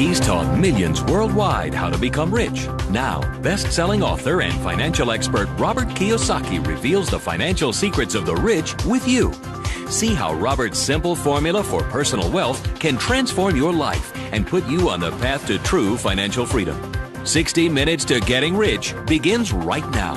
He's taught millions worldwide how to become rich. Now, best-selling author and financial expert Robert Kiyosaki reveals the financial secrets of the rich with you. See how Robert's simple formula for personal wealth can transform your life and put you on the path to true financial freedom. 60 Minutes to Getting Rich begins right now.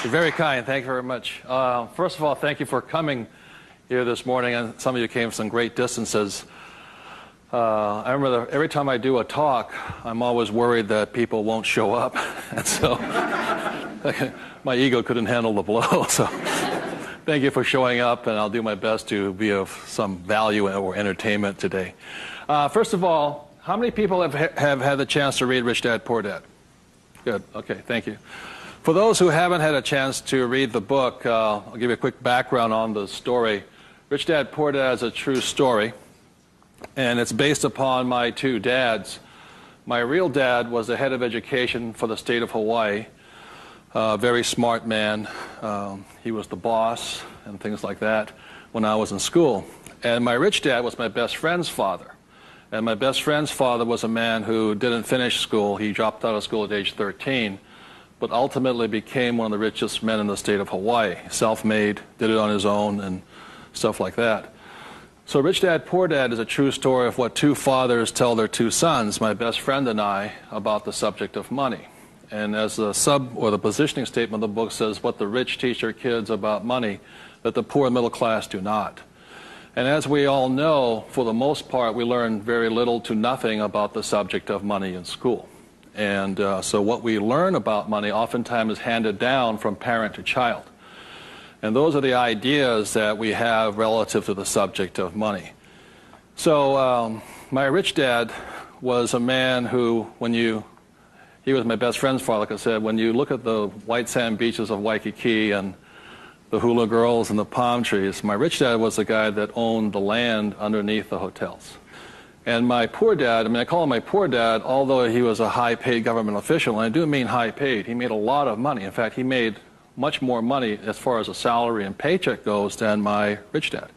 You're very kind. Thank you very much. First of all, thank you for coming here this morning, and some of you came from some great distances. I remember every time I do a talk, I'm always worried that people won't show up, and so my ego couldn't handle the blow. So thank you for showing up, and I'll do my best to be of some value or entertainment today. First of all, how many people have had the chance to read Rich Dad, Poor Dad? Good. Okay, thank you. For those who haven't had a chance to read the book, I'll give you a quick background on the story. Rich Dad, Poor Dad is a true story, and it's based upon my two dads. My real dad was the head of education for the state of Hawaii, a very smart man. He was the boss and things like that when I was in school. And my rich dad was my best friend's father. And my best friend's father was a man who didn't finish school. He dropped out of school at age 13. But ultimately became one of the richest men in the state of Hawaii. Self-made, did it on his own, and stuff like that. So Rich Dad, Poor Dad is a true story of what two fathers tell their two sons, my best friend and I, about the subject of money. And as the the positioning statement of the book says, what the rich teach their kids about money, that the poor and middle class do not. And as we all know, for the most part, we learn very little to nothing about the subject of money in school. And so what we learn about money oftentimes is handed down from parent to child. And those are the ideas that we have relative to the subject of money. So my rich dad was a man who, he was my best friend's father, like I said, when you look at the white sand beaches of Waikiki and the hula girls and the palm trees, my rich dad was the guy that owned the land underneath the hotels. And my poor dad, I call him my poor dad, although he was a high-paid government official, and I do mean high-paid. He made a lot of money. In fact, he made much more money as far as a salary and paycheck goes than my rich dad.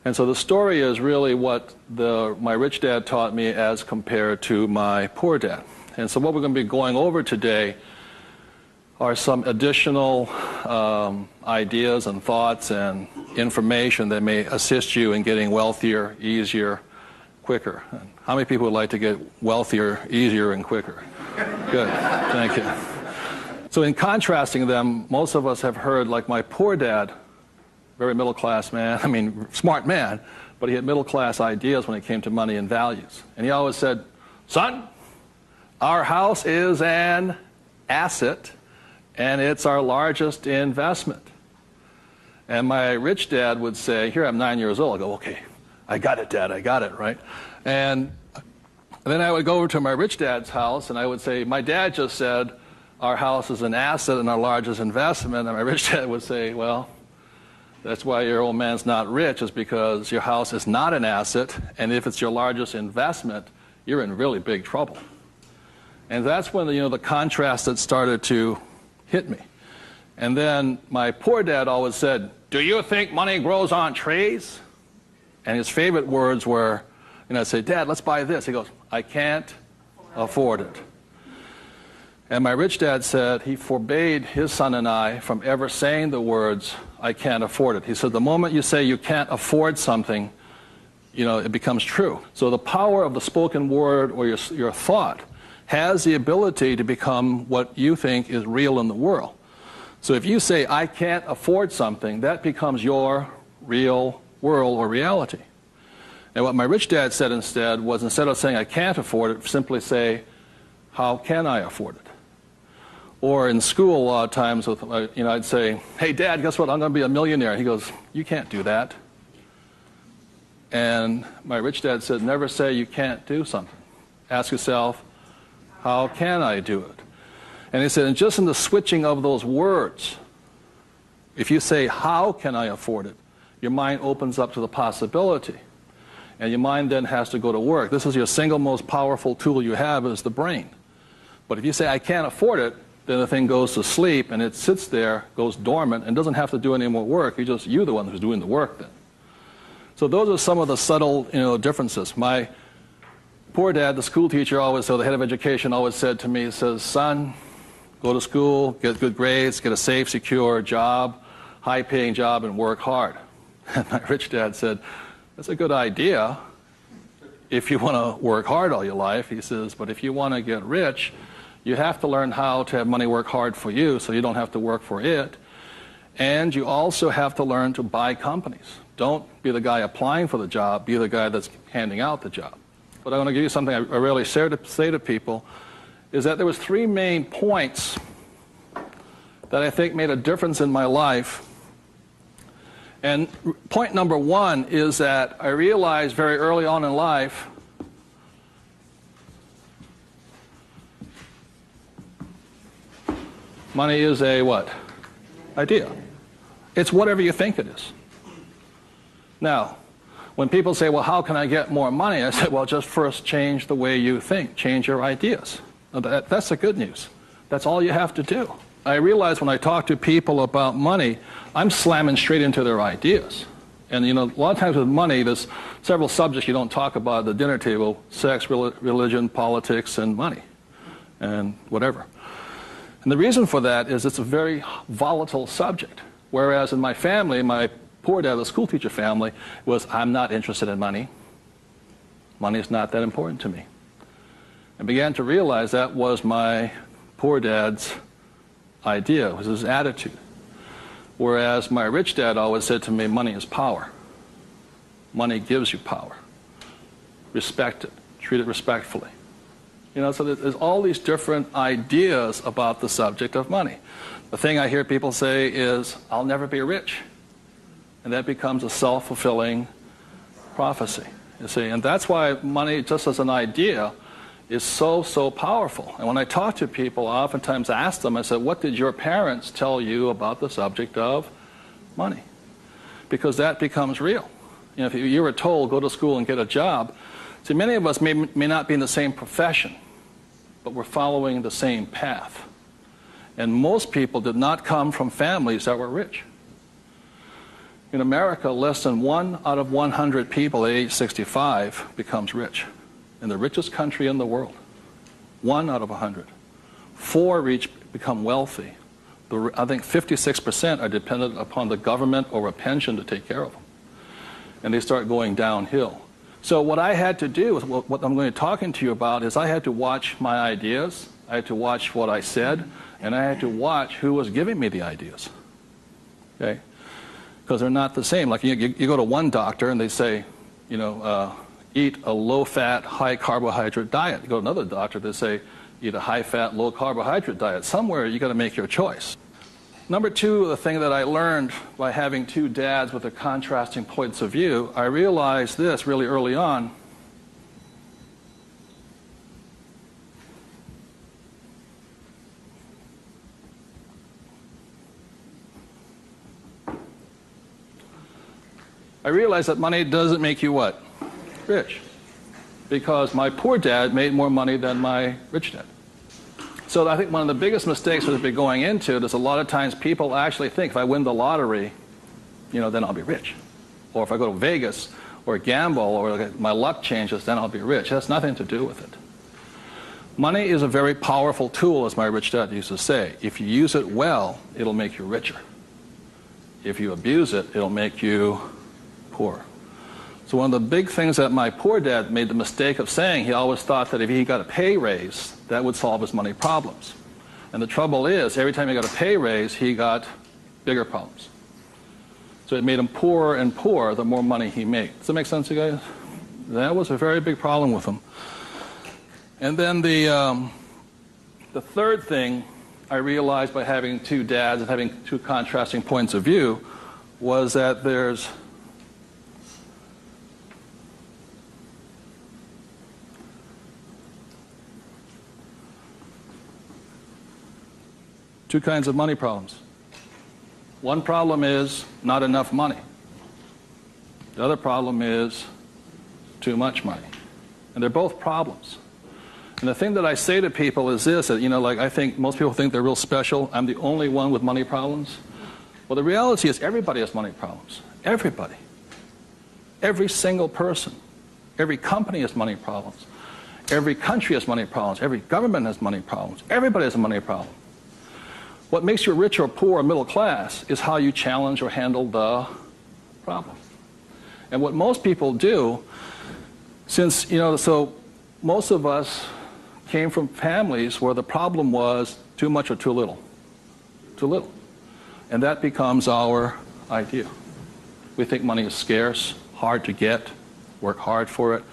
And so the story is really what my rich dad taught me as compared to my poor dad. And so what we're going to be going over today are some additional ideas and thoughts and information that may assist you in getting wealthier, easier, quicker. How many people would like to get wealthier, easier, and quicker? Good, thank you. So in contrasting them, most of us have heard, like my poor dad, very middle-class man, smart man, but he had middle-class ideas when it came to money and values. And he always said, son, our house is an asset, and it's our largest investment. And my rich dad would say, here I'm 9 years old, I go, okay, I got it, Dad, I got it, right? And then I would go over to my rich dad's house, and I would say, my dad just said, our house is an asset and our largest investment. And my rich dad would say, well, that's why your old man's not rich, is because your house is not an asset, and if it's your largest investment, you're in really big trouble. And that's when the contrast that started to hit me. And then my poor dad always said, do you think money grows on trees? And his favorite words were, I'd say, Dad, let's buy this. He goes, I can't afford it. And my rich dad said he forbade his son and I from ever saying the words, I can't afford it. He said, the moment you say you can't afford something, it becomes true. So the power of the spoken word or your thought has the ability to become what you think is real in the world. So if you say, I can't afford something, that becomes your real world or reality. And what my rich dad said instead was, instead of saying I can't afford it, simply say, how can I afford it? Or in school, a lot of times, I'd say, hey, Dad, guess what? I'm going to be a millionaire. He goes, you can't do that. And my rich dad said, never say you can't do something. Ask yourself, how can I do it? And he said, and just in the switching of those words, if you say, how can I afford it, your mind opens up to the possibility. And your mind then has to go to work. This is your single most powerful tool you have is the brain. But if you say, I can't afford it, then the thing goes to sleep and it sits there, goes dormant, and doesn't have to do any more work. You're the one who's doing the work then. So those are some of the subtle, differences. My poor dad, the school teacher, the head of education, always said to me, he says, son, go to school, get good grades, get a safe, secure job, high-paying job, and work hard. And my rich dad said, that's a good idea if you want to work hard all your life. He says, but if you want to get rich, you have to learn how to have money work hard for you so you don't have to work for it. And you also have to learn to buy companies. Don't be the guy applying for the job, be the guy that's handing out the job. But I want to give you something I rarely say to people, is that there was 3 main points that I think made a difference in my life. And point number 1 is that I realized very early on in life money is a what? Idea. It's whatever you think it is. Now, when people say, well, how can I get more money? I say, well, just first change the way you think. Change your ideas. That's the good news. That's all you have to do. I realize when I talk to people about money, I'm slamming straight into their ideas. And a lot of times with money, there's several subjects you don't talk about at the dinner table: sex, religion, politics, and money, and whatever. And the reason for that is it's a very volatile subject. Whereas in my family, my poor dad, the school teacher family, was, I'm not interested in money. Money is not that important to me. I began to realize that was my poor dad's idea, was his attitude. Whereas my rich dad always said to me, money is power. Money gives you power. Respect it. Treat it respectfully. So there's all these different ideas about the subject of money. The thing I hear people say is, I'll never be rich. And that becomes a self-fulfilling prophecy, you see. And that's why money, just as an idea, is so powerful. And when I talk to people, I oftentimes ask them, I said, what did your parents tell you about the subject of money? Because that becomes real. If you were told, go to school and get a job, see, many of us may not be in the same profession, but we're following the same path. And most people did not come from families that were rich. In America, less than 1 out of 100 people at age 65 becomes rich. In the richest country in the world. 1 out of 100. 4 become wealthy. I think 56% are dependent upon the government or a pension to take care of them. And they start going downhill. So what I had to do, what I'm going to be talking to you about, is I had to watch my ideas, I had to watch what I said, and I had to watch who was giving me the ideas. Okay? Because they're not the same. Like you go to one doctor and they say, eat a low-fat, high-carbohydrate diet. You go to another doctor, they say, eat a high-fat, low-carbohydrate diet. Somewhere you got to make your choice. Number 2, the thing that I learned by having 2 dads with their contrasting points of view, I realized this really early on. I realized that money doesn't make you what? Rich. Because my poor dad made more money than my rich dad. So I think one of the biggest mistakes we've been going into is a lot of times people actually think if I win the lottery, then I'll be rich. Or if I go to Vegas or gamble or my luck changes, then I'll be rich. It has nothing to do with it. Money is a very powerful tool, as my rich dad used to say. If you use it well, it'll make you richer. If you abuse it, it'll make you poor. So one of the big things that my poor dad made the mistake of saying, he always thought that if he got a pay raise, that would solve his money problems. And the trouble is, every time he got a pay raise, he got bigger problems. So it made him poorer and poorer the more money he made. Does that make sense, you guys? That was a very big problem with him. And then the third thing I realized by having 2 dads and having 2 contrasting points of view was that there's Two kinds of money problems. One problem is not enough money. The other problem is too much money. And they're both problems. And the thing that I say to people is this, that, like I think most people think they're real special. I'm the only one with money problems. Well, the reality is everybody has money problems. Everybody. Every single person. Every company has money problems. Every country has money problems. Every government has money problems. Everybody has a money problem. What makes you rich or poor or middle class is how you challenge or handle the problem. And what most people do, since, so most of us came from families where the problem was too much or too little. Too little. And that becomes our idea. We think money is scarce, hard to get, work hard for it.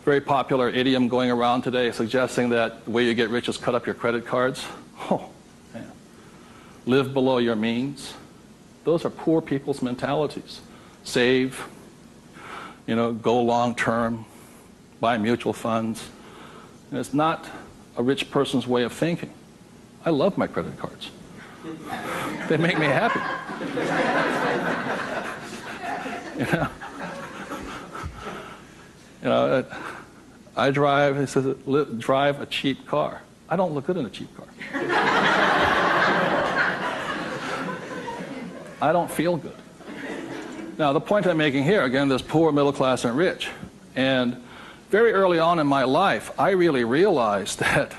Very popular idiom going around today suggesting that the way you get rich is cut up your credit cards. Oh, man. Live below your means. Those are poor people's mentalities. Save, go long term, buy mutual funds. And it's not a rich person's way of thinking. I love my credit cards. They make me happy. I drive, it says, drive a cheap car. I don't look good in a cheap car. I don't feel good. Now, the point I'm making here, again, there's poor, middle class, and rich. And very early on in my life, I really realized that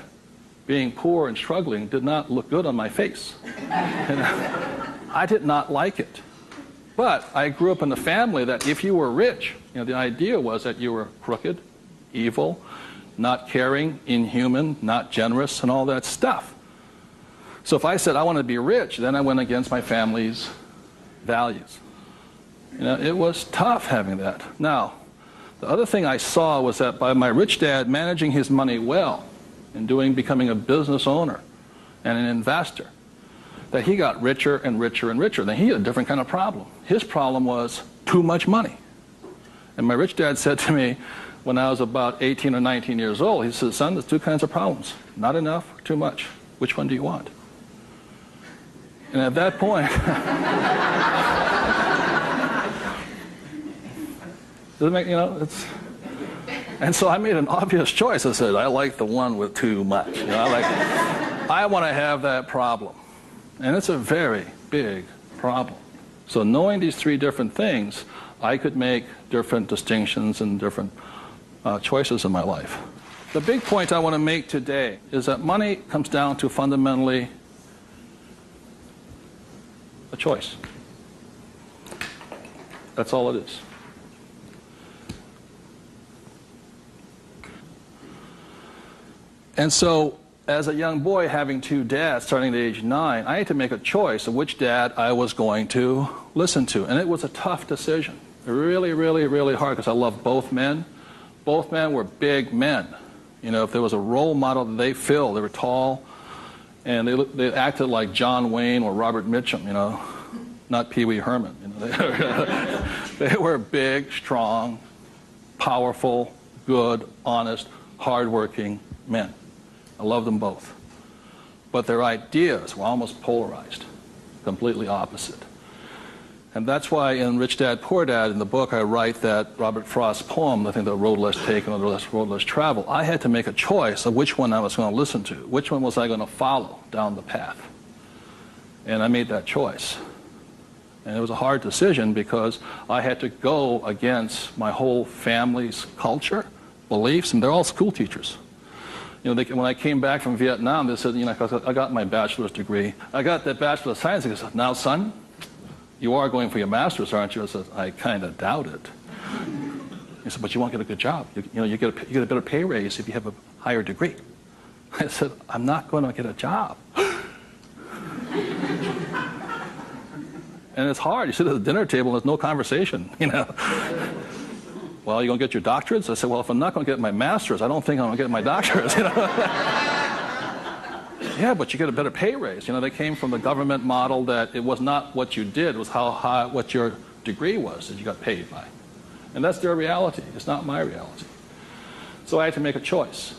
being poor and struggling did not look good on my face. I did not like it. But I grew up in a family that if you were rich, the idea was that you were crooked, evil, not caring, inhuman, not generous, and all that stuff. So if I said I want to be rich, then I went against my family's values. It was tough having that. Now, the other thing I saw was that by my rich dad managing his money well and becoming a business owner and an investor, that he got richer and richer and richer. Then he had a different kind of problem. His problem was too much money. And my rich dad said to me when I was about 18 or 19 years old, he said, son, there's two kinds of problems. Not enough or too much. Which one do you want? And at that point, does it make, and so I made an obvious choice. I said, I like the one with too much. I want to have that problem. And it's a very big problem. So knowing these three different things, I could make different distinctions and different choices in my life. The big point I want to make today is that money comes down to fundamentally a choice. That's all it is. And so, as a young boy having two dads starting at age 9, I had to make a choice of which dad I was going to listen to. And it was a tough decision. Really, really, really hard because I loved both men. Both men were big men. If there was a role model that they filled, they were tall, and they acted like John Wayne or Robert Mitchum, not Pee Wee Herman. They were big, strong, powerful, good, honest, hardworking men. I love them both. But their ideas were almost polarized, completely opposite. And that's why in Rich Dad, Poor Dad, in the book, I write that Robert Frost's poem, I think The Road Less Taken or The Road Less Traveled, I had to make a choice of which one I was going to listen to. Which one was I going to follow down the path? And I made that choice. And it was a hard decision because I had to go against my whole family's culture, beliefs, and they're all school teachers. When I came back from Vietnam, they said, I got my bachelor's degree. I got that Bachelor of Science. They said, now, son, you are going for your master's, aren't you? I said, I kind of doubt it. He said, but you won't get a good job. You get a better pay raise if you have a higher degree. I said, I'm not going to get a job. And it's hard. You sit at the dinner table and there's no conversation, Well, you going to get your doctorates? I said, well, if I'm not going to get my master's, I don't think I'm going to get my doctorates. Yeah, but you get a better pay raise. They came from the government model that it was not what you did, it was what your degree was that you got paid by. And that's their reality. It's not my reality. So I had to make a choice.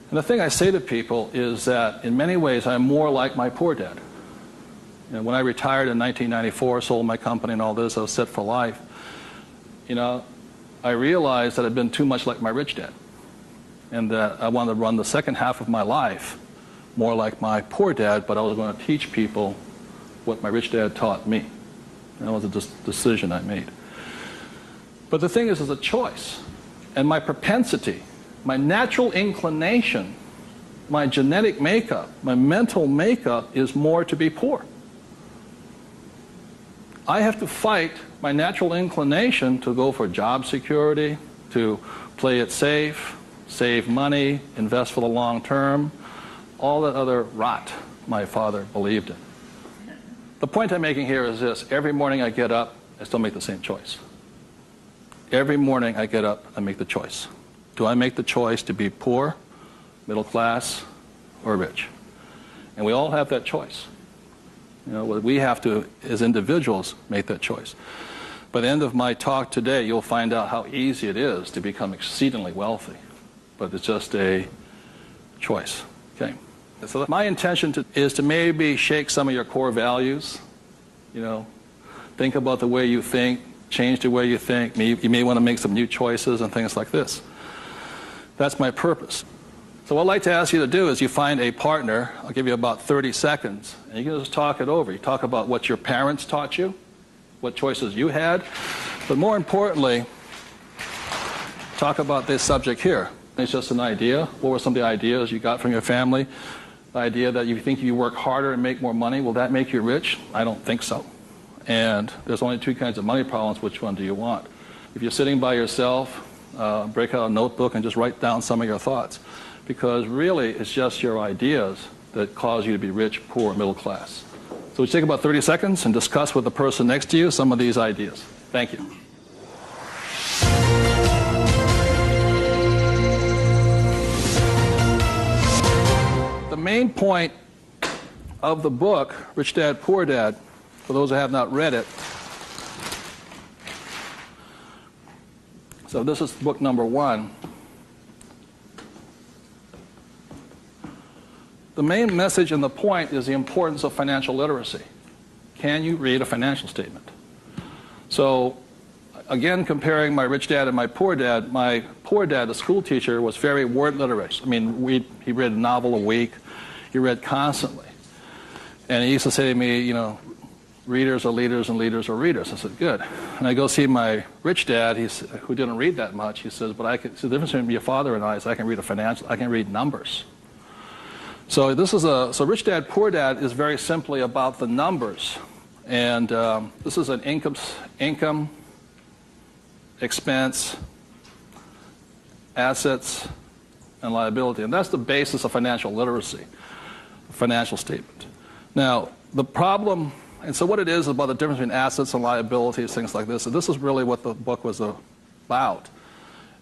And the thing I say to people is that in many ways I'm more like my poor dad. You know, when I retired in 1994, sold my company and all this, I was set for life. You know, I realized that I'd been too much like my rich dad, and that I wanted to run the second half of my life more like my poor dad, but I was going to teach people what my rich dad taught me. That was a decision I made. But the thing is, it's a choice. And my propensity, my natural inclination, my genetic makeup, my mental makeup is more to be poor. I have to fight my natural inclination to go for job security, to play it safe, save money, invest for the long term, all that other rot my father believed in. The point I'm making here is this: every morning I get up, I still make the same choice. Every morning I get up, I make the choice. Do I make the choice to be poor, middle class, or rich? And we all have that choice. You know, we have to, as individuals, make that choice. By the end of my talk today, you'll find out how easy it is to become exceedingly wealthy. But it's just a choice. Okay. So my intention is to maybe shake some of your core values. You know, think about the way you think, change the way you think. You may want to make some new choices and things like this. That's my purpose. So what I'd like to ask you to do is you find a partner. I'll give you about 30 seconds, and you can just talk it over. You talk about what your parents taught you, what choices you had, but more importantly, talk about this subject here. It's just an idea. What were some of the ideas you got from your family? The idea that you think if you work harder and make more money, will that make you rich? I don't think so. And there's only two kinds of money problems. Which one do you want? If you're sitting by yourself, break out a notebook and just write down some of your thoughts. Because really, it's just your ideas that cause you to be rich, poor, middle class. So we take about 30 seconds and discuss with the person next to you some of these ideas. Thank you. The main point of the book, Rich Dad, Poor Dad, for those who have not read it, so this is book number 1. The main message and the point is the importance of financial literacy. Can you read a financial statement? So, again, comparing my rich dad and my poor dad, the school teacher, was very word literate. I mean, he read a novel a week. He read constantly. And he used to say to me, you know, readers are leaders and leaders are readers. I said, good. And I go see my rich dad, who didn't read that much. He says, but the difference between your father and I is I can read numbers. So so Rich Dad, Poor Dad is very simply about the numbers. And this is an income, expense, assets, and liability. And that's the basis of financial literacy, a financial statement. Now, the problem, and so what it is about the difference between assets and liabilities, things like this, and this is really what the book was about.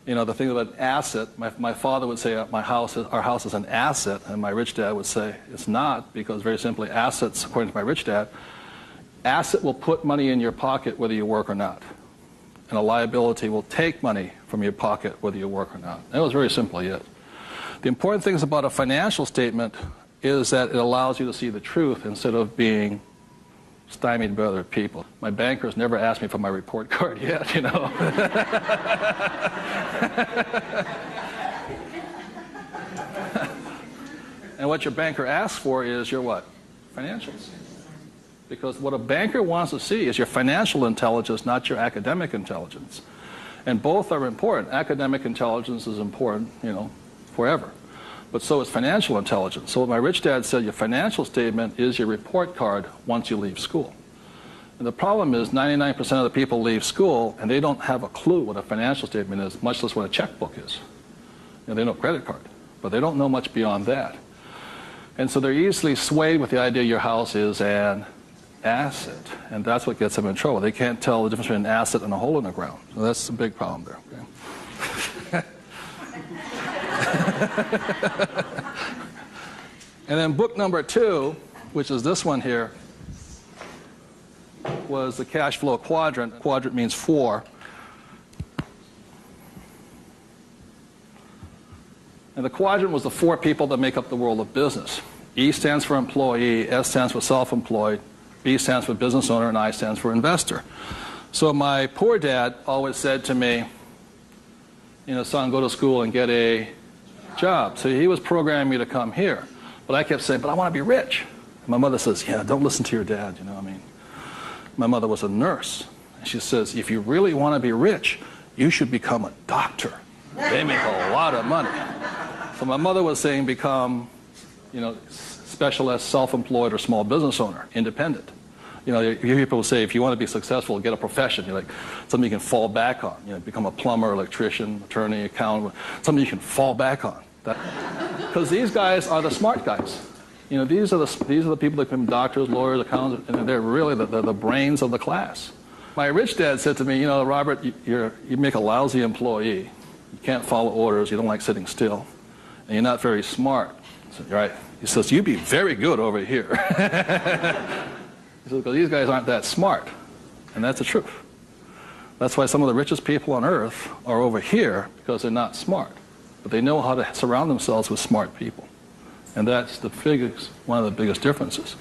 You know, the thing about asset, my father would say our house is an asset, and my rich dad would say it's not, because very simply assets, according to my rich dad, asset will put money in your pocket whether you work or not. And a liability will take money from your pocket whether you work or not. That was very simply it. The important things about a financial statement is that it allows you to see the truth instead of being stymied by other people. My bankers never asked me for my report card yet, you know. And what your banker asks for is your what? Financials. Because what a banker wants to see is your financial intelligence, not your academic intelligence. And both are important. Academic intelligence is important, you know, forever. But so is financial intelligence. So what my rich dad said, your financial statement is your report card once you leave school. And the problem is 99% of the people leave school and they don't have a clue what a financial statement is, much less what a checkbook is. You know, they know credit card, but they don't know much beyond that. And so they're easily swayed with the idea your house is an asset, and that's what gets them in trouble. They can't tell the difference between an asset and a hole in the ground. So that's a big problem there. Okay? And then book number 2, which is this one here, was the cash flow quadrant. Quadrant means 4. And the quadrant was the 4 people that make up the world of business. E stands for employee, S stands for self-employed, B stands for business owner, and I stands for investor. So my poor dad always said to me, son, go to school and get a job. So he was programming me to come here. But I kept saying, but I want to be rich. And my mother says, yeah, don't listen to your dad, My mother was a nurse. And she says, if you really want to be rich, you should become a doctor. They make a lot of money. So my mother was saying become, specialist, self-employed, or small business owner, independent. You hear people say, if you want to be successful, get a profession. Something you can fall back on. Become a plumber, electrician, attorney, accountant, something you can fall back on. Because these guys are the smart guys. These are the people that become doctors, lawyers, accountants, and they're really the brains of the class. My rich dad said to me, Robert, you make a lousy employee. You can't follow orders. You don't like sitting still. And you're not very smart. I said, right. He says, you'd be very good over here. He says, because these guys aren't that smart. And that's the truth. That's why some of the richest people on earth are over here, because they're not smart. But they know how to surround themselves with smart people. And that's one of the biggest differences.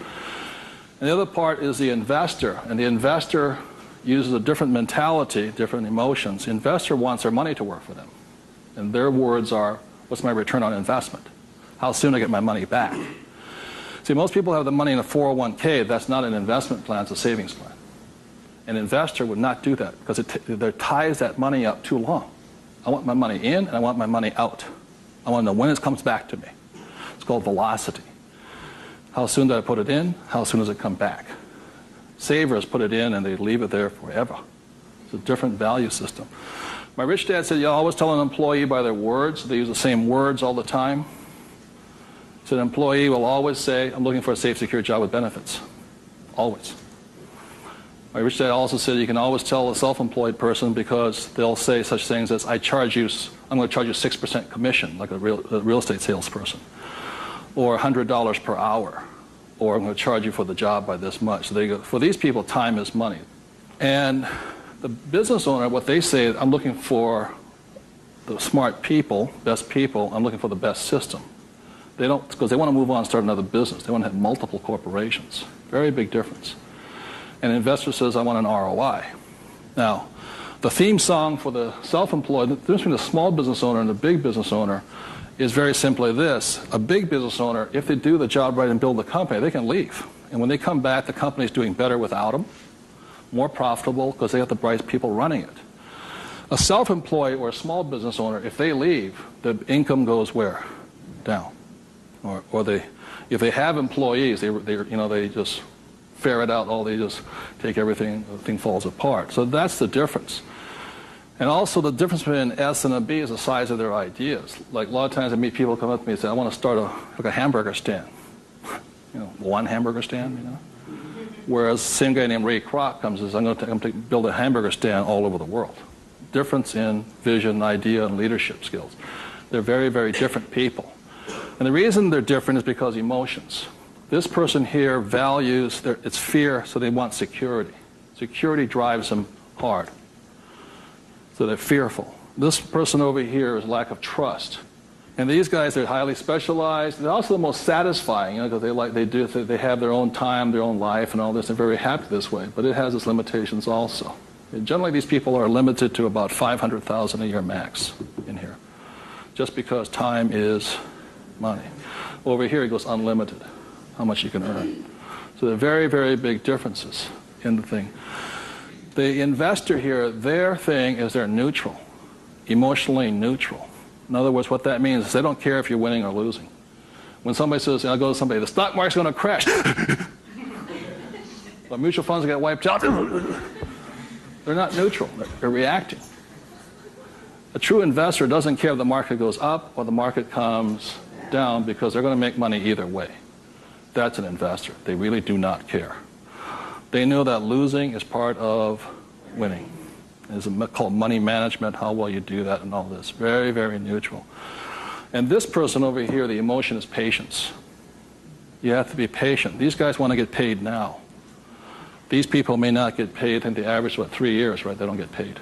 And the other part is the investor. And the investor uses a different mentality, different emotions. The investor wants their money to work for them. And their words are, what's my return on investment? How soon I get my money back? See, most people have the money in a 401k. That's not an investment plan, it's a savings plan. An investor would not do that because it ties that money up too long. I want my money in and I want my money out. I want to know when it comes back to me. It's called velocity. How soon do I put it in? How soon does it come back? Savers put it in and they leave it there forever. It's a different value system. My rich dad said, you always tell an employee by their words. They use the same words all the time. So an employee will always say, I'm looking for a safe, secure job with benefits. Always. My rich dad also said you can always tell a self-employed person because they'll say such things as, I'm going to charge you 6% commission, like a real estate salesperson, or $100 per hour, or I'm going to charge you for the job by this much. So they go, for these people, time is money. And the business owner, what they say, I'm looking for the smart people, best people, I'm looking for the best system. They don't, because they want to move on and start another business. They want to have multiple corporations. Very big difference. And an investor says, I want an ROI. Now, the theme song for the self-employed, the difference between the small business owner and the big business owner is very simply this. A big business owner, if they do the job right and build the company, they can leave. And when they come back, the company's doing better without them, more profitable because they have the bright people running it. A self-employed or a small business owner, if they leave, the income goes where? Down. Or if they have employees, they just ferret out they just take everything, the thing falls apart. So that's the difference. And also the difference between an S and a B is the size of their ideas. Like a lot of times I meet people come up to me and say, I want to start a hamburger stand. One hamburger stand, Whereas the same guy named Ray Kroc comes and says, I'm going to build a hamburger stand all over the world. Difference in vision, idea, and leadership skills. They're very, very different people. And the reason they're different is because emotions. This person here values, it's fear, so they want security. Security drives them hard. So they're fearful. This person over here is lack of trust. And these guys, they're highly specialized. They're also the most satisfying, because they have their own time, their own life, and all this. They're very happy this way, but it has its limitations also. And generally, these people are limited to about $500,000 a year max in here, just because time is money. Over here, it goes unlimited, how much you can earn. So there are very, very big differences in the thing. The investor here, their thing is they're neutral, emotionally neutral. In other words, what that means is they don't care if you're winning or losing. When somebody says, I'll go to somebody, the stock market's going to crash. The mutual funds get wiped out. They're not neutral. They're reacting. A true investor doesn't care if the market goes up or the market comes down because they're going to make money either way. That's an investor. They really do not care. They know that losing is part of winning. It's called money management, how well you do that and all this. Very, very neutral. And this person over here, the emotion is patience. You have to be patient. These guys want to get paid now. These people may not get paid, I think the average is 3 years, right? They don't get paid.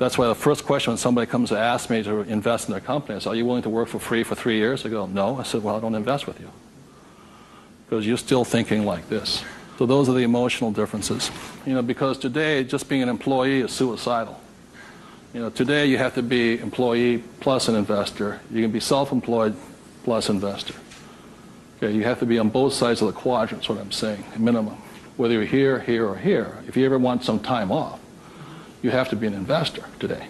That's why the first question when somebody comes to ask me to invest in their company is, are you willing to work for free for 3 years? I go, no. I said, well, I don't invest with you. Because you're still thinking like this. So those are the emotional differences. Because today, just being an employee is suicidal. Today you have to be employee plus an investor. You can be self-employed plus investor. Okay, you have to be on both sides of the quadrant, is what I'm saying, minimum. Whether you're here, here, or here. If you ever want some time off, you have to be an investor today.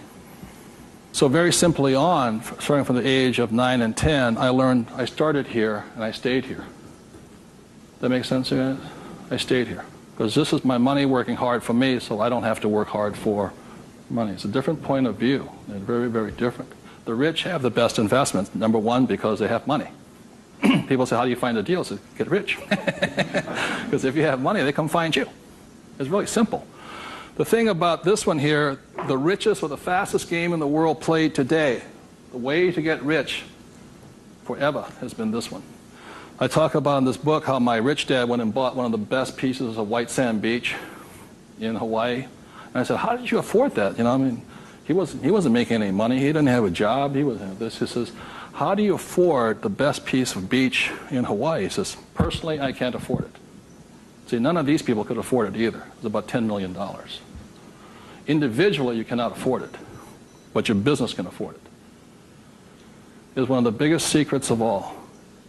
So very simply on, starting from the age of 9 and 10, I started here and I stayed here. That makes sense, you guys? I stayed here. Because this is my money working hard for me, so I don't have to work hard for money. It's a different point of view. They're very, very different. The rich have the best investments, number one, because they have money. People say, how do you find the deals? I say, get rich. Because if you have money, they come find you. It's really simple. The thing about this one here, the richest or the fastest game in the world played today, the way to get rich forever has been this one. I talk about in this book how my rich dad went and bought one of the best pieces of white sand beach in Hawaii. And I said, how did you afford that? He wasn't making any money. He didn't have a job. He wasn't this. He says, how do you afford the best piece of beach in Hawaii? He says, personally, I can't afford it. See, none of these people could afford it either. It's about $10 million. Individually, you cannot afford it, but your business can afford it. It's one of the biggest secrets of all.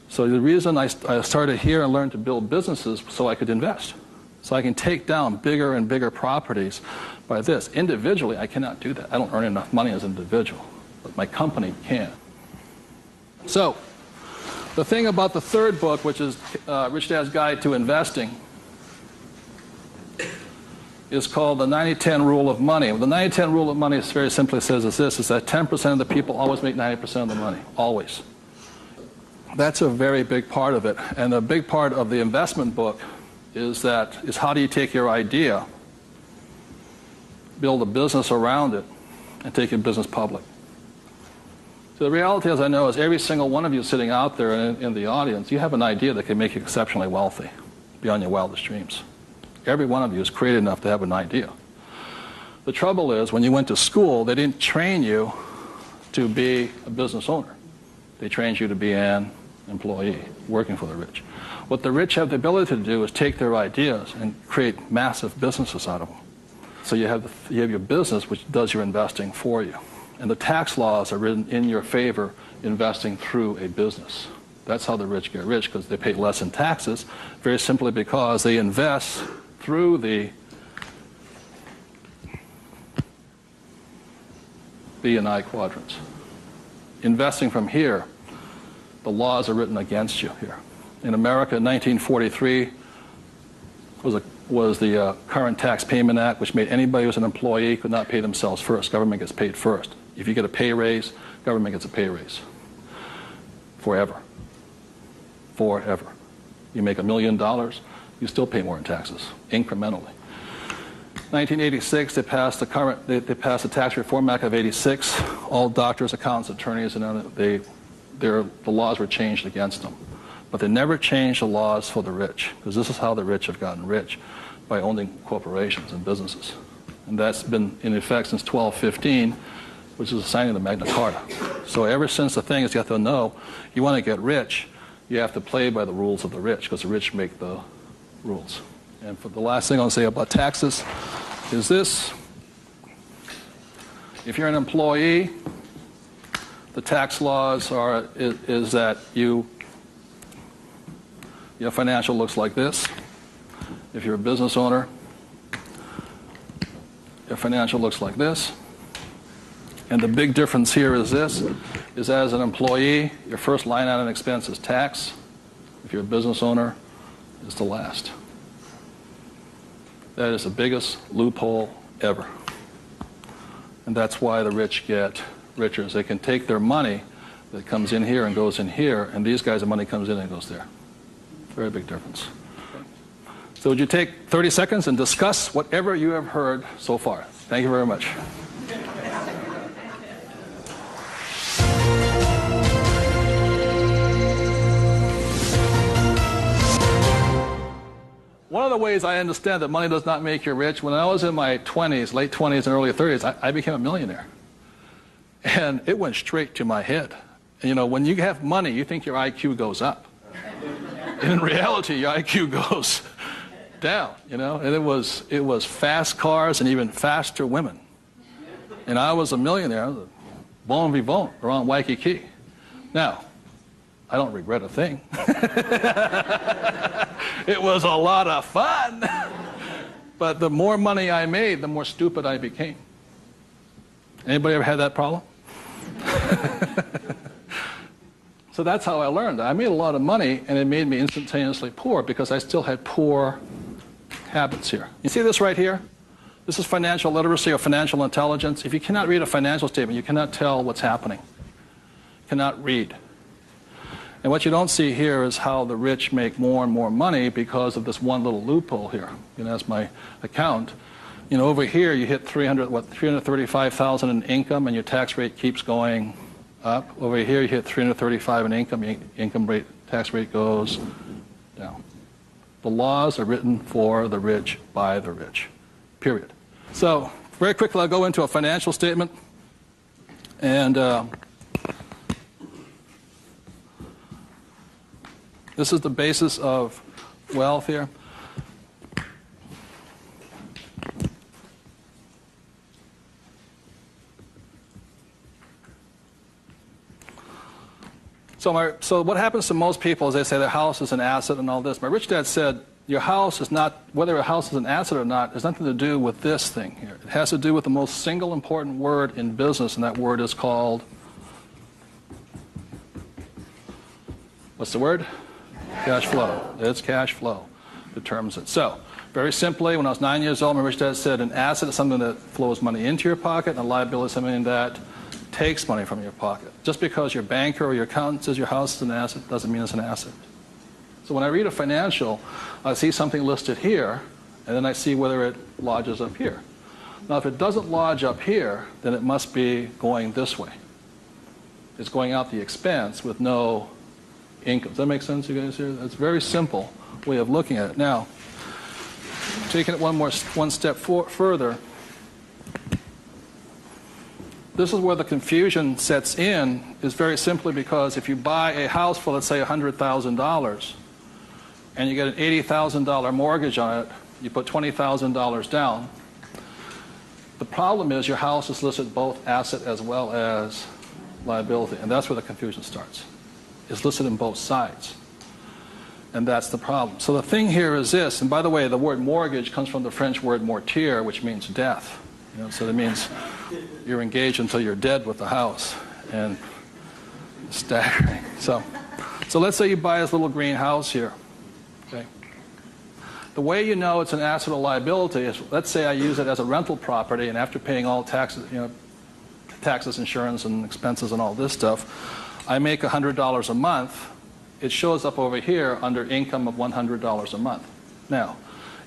So the reason I started here and learned to build businesses so I could invest. So I can take down bigger and bigger properties by this. Individually, I cannot do that. I don't earn enough money as an individual, but my company can. So the thing about the third book, which is Rich Dad's Guide to Investing, is called the 90-10 Rule of Money. The 90-10 Rule of Money very simply says is this, is that 10% of the people always make 90% of the money, always. That's a very big part of it. And a big part of the investment book is how do you take your idea, build a business around it, and take your business public. So the reality, as I know, is every single one of you sitting out there in the audience, you have an idea that can make you exceptionally wealthy beyond your wildest dreams. Every one of you is creative enough to have an idea. The trouble is, when you went to school, they didn't train you to be a business owner. They trained you to be an employee, working for the rich. What the rich have the ability to do is take their ideas and create massive businesses out of them. So you have your business, which does your investing for you. And the tax laws are written in your favor investing through a business. That's how the rich get rich, because they pay less in taxes, very simply because they invest through the B and I quadrants. Investing from here, the laws are written against you here. In America, 1943 was the Current Tax Payment Act, which made anybody who was an employee could not pay themselves first. Government gets paid first. If you get a pay raise, government gets a pay raise. Forever. Forever. You make $1 million, you still pay more in taxes, incrementally. 1986, they passed the Tax Reform Act of '86. All doctors, accountants, attorneys, and the laws were changed against them. But they never changed the laws for the rich, because this is how the rich have gotten rich, by owning corporations and businesses. And that's been in effect since 1215, which is the signing of the Magna Carta. So ever since the thing is, you have to know, you want to get rich, you have to play by the rules of the rich, because the rich make the rules. And for the last thing I'll say about taxes is this. If you're an employee, the tax laws is that your financial looks like this. If you're a business owner, your financial looks like this. And the big difference here is this, is as an employee, your first line item expense is tax. If you're a business owner, it's the last. That is the biggest loophole ever. And that's why the rich get richer. Is they can take their money that comes in here and goes in here, and these guys' money comes in and goes there. Very big difference. So would you take 30 seconds and discuss whatever you have heard so far? Thank you very much. One of the ways I understand that money does not make you rich, when I was in my 20s, late 20s and early 30s, I became a millionaire. And it went straight to my head. And you know, when you have money, you think your IQ goes up. And in reality, your IQ goes down, you know. And it was fast cars and even faster women. And I was a millionaire, bon vivant, around Waikiki. Now, I don't regret a thing. It was a lot of fun. But the more money I made, the more stupid I became. Anybody ever had that problem? So that's how I learned. I made a lot of money, and it made me instantaneously poor because I still had poor habits here. You see this right here? This is financial literacy or financial intelligence. If you cannot read a financial statement, you cannot tell what's happening. You cannot read. And what you don't see here is how the rich make more and more money because of this one little loophole here. You know, that's my account. You know, over here you hit 335,000 in income, and your tax rate keeps going up. Over here you hit 335 in income, your income rate, tax rate goes down. The laws are written for the rich by the rich, period. So very quickly I'll go into a financial statement, and this is the basis of wealth here. So what happens to most people is they say their house is an asset and all this. My rich dad said, your house is not, whether a house is an asset or not, has nothing to do with this thing here. It has to do with the most single important word in business, and that word is called, what's the word? Cash flow. It's cash flow determines it. So, very simply, when I was 9 years old, my rich dad said an asset is something that flows money into your pocket, and a liability is something that takes money from your pocket. Just because your banker or your accountant says your house is an asset doesn't mean it's an asset. So when I read a financial, I see something listed here, and then I see whether it lodges up here. Now, if it doesn't lodge up here, then it must be going this way. It's going out the expense with no income. Does that make sense, you guys here? That's a very simple way of looking at it. Now, taking it one step further, this is where the confusion sets in, is very simply because if you buy a house for, let's say, $100,000, and you get an $80,000 mortgage on it, you put $20,000 down, the problem is your house is listed both asset as well as liability, and that's where the confusion starts. It's listed in both sides, and that's the problem. So the thing here is this, and by the way, the word mortgage comes from the French word mortir, which means death. You know, so that means you're engaged until you're dead with the house, and staggering. So let's say you buy this little green house here. Okay. The way you know it's an asset or liability is, let's say I use it as a rental property, and after paying all taxes, you know, taxes, insurance, and expenses, and all this stuff, I make $100 a month. It shows up over here under income of $100 a month. Now,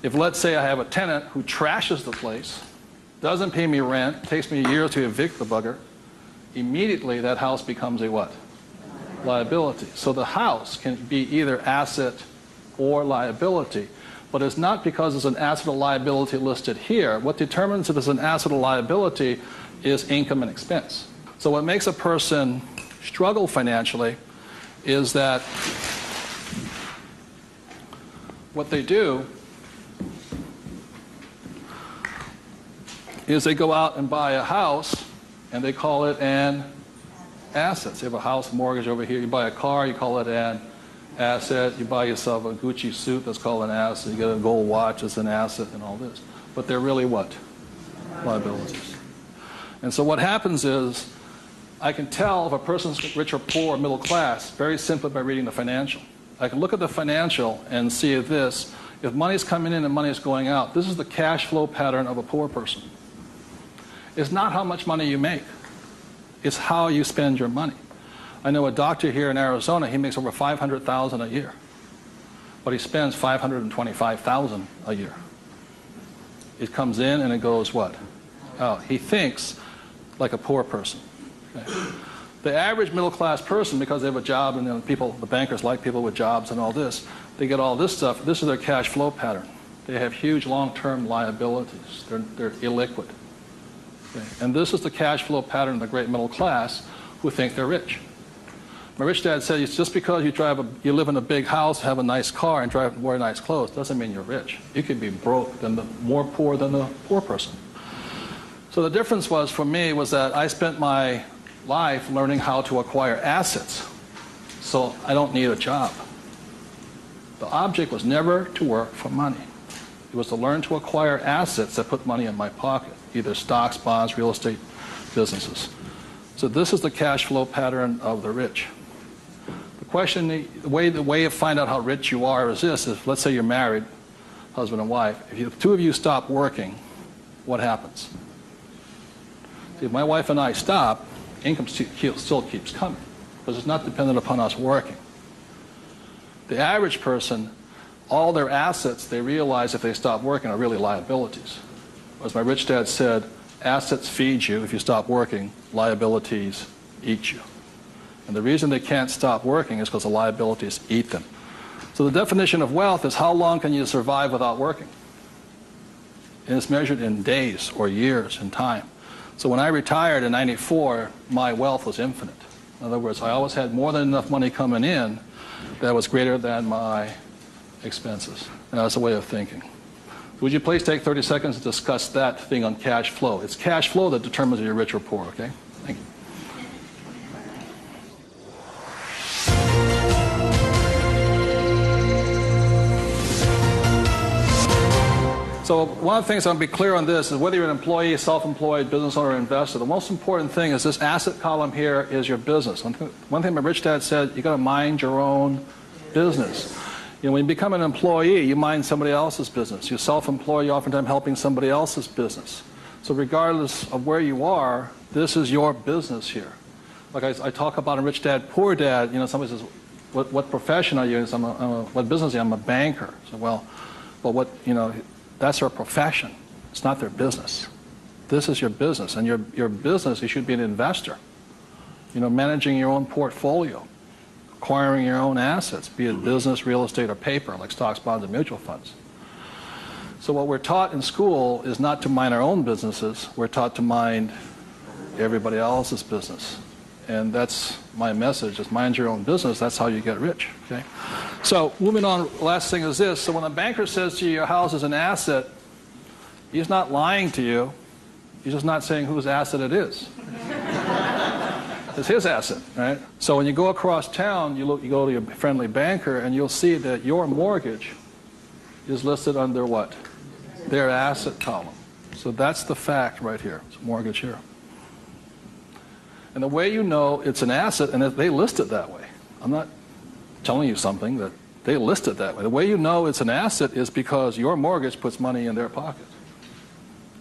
if let's say I have a tenant who trashes the place, doesn't pay me rent, takes me a year to evict the bugger, immediately that house becomes a what? Liability. So the house can be either asset or liability, but it's not because it's an asset or liability listed here. What determines it as an asset or liability is income and expense. So what makes a person struggle financially is that what they do is they go out and buy a house, and they call it an asset. So you have a house mortgage over here. You buy a car, you call it an asset. You buy yourself a Gucci suit, that's called an asset. You get a gold watch, it's an asset, and all this. But they're really what? Liabilities. And so what happens is, I can tell if a person's rich or poor or middle class very simply by reading the financial. I can look at the financial and see this. If money's coming in and money's going out, this is the cash flow pattern of a poor person. It's not how much money you make. It's how you spend your money. I know a doctor here in Arizona, he makes over $500,000 a year. But he spends $525,000 a year. It comes in and it goes what? Out. He thinks like a poor person. Okay. The average middle class person, because they have a job and the bankers like people with jobs and all this, they get all this stuff. This is their cash flow pattern. They have huge long-term liabilities. They're illiquid. Okay? And this is the cash flow pattern of the great middle class who think they're rich. My rich dad said, it's just because you live in a big house, have a nice car, and wear nice clothes, doesn't mean you're rich. You could be broke, more poor than the poor person. So the difference was, for me, was that I spent my life learning how to acquire assets. So I don't need a job. The object was never to work for money. It was to learn to acquire assets that put money in my pocket, either stocks, bonds, real estate, businesses. So this is the cash flow pattern of the rich. The way to find out how rich you are is this: is let's say you're married, husband and wife. If the two of you stop working, what happens? See, if my wife and I stop, income still keeps coming because it's not dependent upon us working. The average person, all their assets, they realize if they stop working, are really liabilities. As my rich dad said, assets feed you if you stop working, liabilities eat you. And the reason they can't stop working is because the liabilities eat them. So the definition of wealth is how long can you survive without working? And it's measured in days or years in time. So when I retired in '94, my wealth was infinite. In other words, I always had more than enough money coming in that was greater than my expenses. And that's a way of thinking. Would you please take 30 seconds to discuss that thing on cash flow? It's cash flow that determines if you're rich or poor, okay? Thank you. So one of the things I want to be clear on this is whether you're an employee, self-employed, business owner, or investor, the most important thing is this asset column here is your business. One thing my rich dad said, you got to mind your own business. You know, when you become an employee, you mind somebody else's business. You're self-employed, you're oftentimes helping somebody else's business. So regardless of where you are, this is your business here. Like I talk about a rich dad, poor dad, you know, somebody says, what profession are you in? What business are you? I'm a banker. So, well, what, you know, that's their profession. It's not their business. This is your business. And your business, you should be an investor. You know, managing your own portfolio, acquiring your own assets, be it business, real estate, or paper, like stocks, bonds, and mutual funds. So what we're taught in school is not to mind our own businesses. We're taught to mind everybody else's business. And that's my message, is mind your own business. That's how you get rich, okay? So moving on, last thing is this. So when a banker says to you your house is an asset, he's not lying to you. He's just not saying whose asset it is. It's his asset, right? So when you go across town, you go to your friendly banker, and you'll see that your mortgage is listed under what? Their asset column. So that's the fact right here. It's a mortgage here. And the way you know it's an asset, and they list it that way. I'm not telling you something, that they list it that way. The way you know it's an asset is because your mortgage puts money in their pocket.